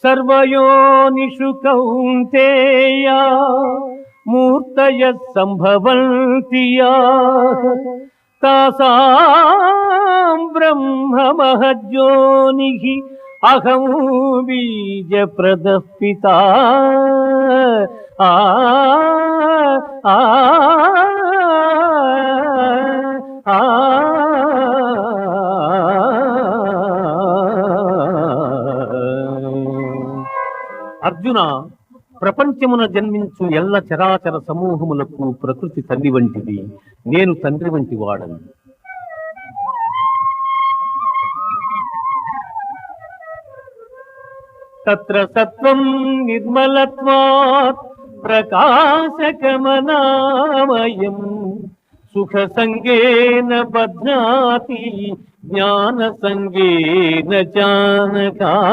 సర్వయోనిషు కౌంతేయ మూర్తయః సంభవంతి యాః తాసాం బ్రహ్మ మహజ్యోనిః అహం బీజప్రదః పితా. అర్జున, ప్రపంచమున జన్మించు ఎల్ల చరాచర సమూహములకు ప్రకృతి తల్లి వంటిది, నేను తండ్రి వంటి వాడను. తత్ర సత్వం నిర్మలత్వాత్ ప్రకాశకమనామయం సుఖ సంగేన బధ్నాతి జ్ఞాన సంగేన జానకా.